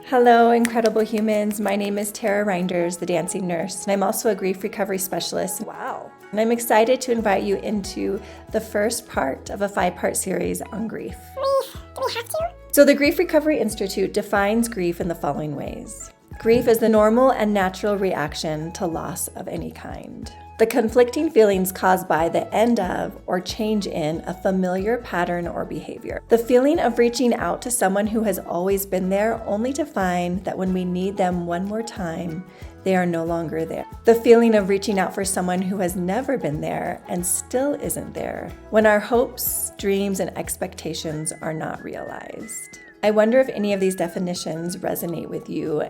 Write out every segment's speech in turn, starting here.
Hello, incredible humans. My name is Tara Reinders, the dancing nurse, and I'm also a grief recovery specialist. Wow. And I'm excited to invite you into the first part of a 5-part series on grief. Do we have to? So the Grief Recovery Institute defines grief in the following ways. Grief is the normal and natural reaction to loss of any kind. The conflicting feelings caused by the end of or change in a familiar pattern or behavior. The feeling of reaching out to someone who has always been there only to find that when we need them one more time, they are no longer there. The feeling of reaching out for someone who has never been there and still isn't there, when our hopes, dreams, and expectations are not realized. I wonder if any of these definitions resonate with you.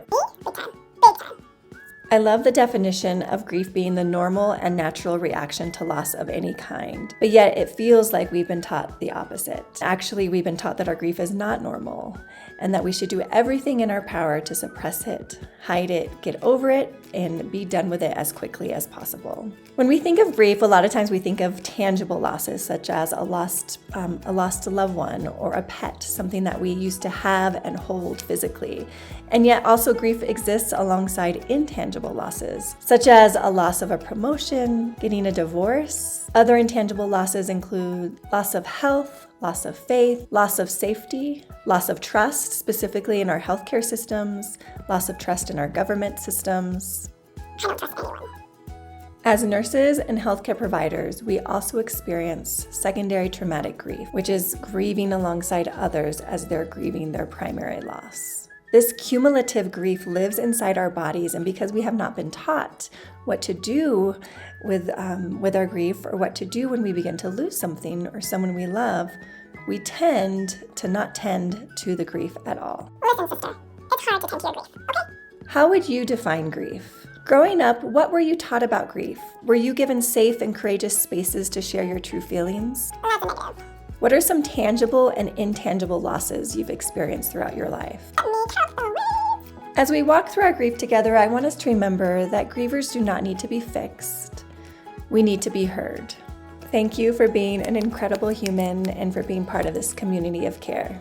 Big time. Big time. I love the definition of grief being the normal and natural reaction to loss of any kind, but yet it feels like we've been taught the opposite. Actually, we've been taught that our grief is not normal and that we should do everything in our power to suppress it, hide it, get over it, and be done with it as quickly as possible. When we think of grief, a lot of times we think of tangible losses, such as a lost loved one or a pet, something that we used to have and hold physically. And yet also grief exists alongside intangible losses, such as a loss of a promotion, getting a divorce. Other intangible losses include loss of health, loss of faith, loss of safety, loss of trust, specifically in our healthcare systems, loss of trust in our government systems. I don't trust anyone. As nurses and healthcare providers, we also experience secondary traumatic grief, which is grieving alongside others as they're grieving their primary loss. This cumulative grief lives inside our bodies, and because we have not been taught what to do with our grief, or what to do when we begin to lose something or someone we love, we tend to not tend to the grief at all. Listen, sister. It's hard to tend to your grief, okay? How would you define grief? Growing up, what were you taught about grief? Were you given safe and courageous spaces to share your true feelings? That's a negative. What are some tangible and intangible losses you've experienced throughout your life? Let me count the ways. As we walk through our grief together, I want us to remember that grievers do not need to be fixed. We need to be heard. Thank you for being an incredible human and for being part of this community of care.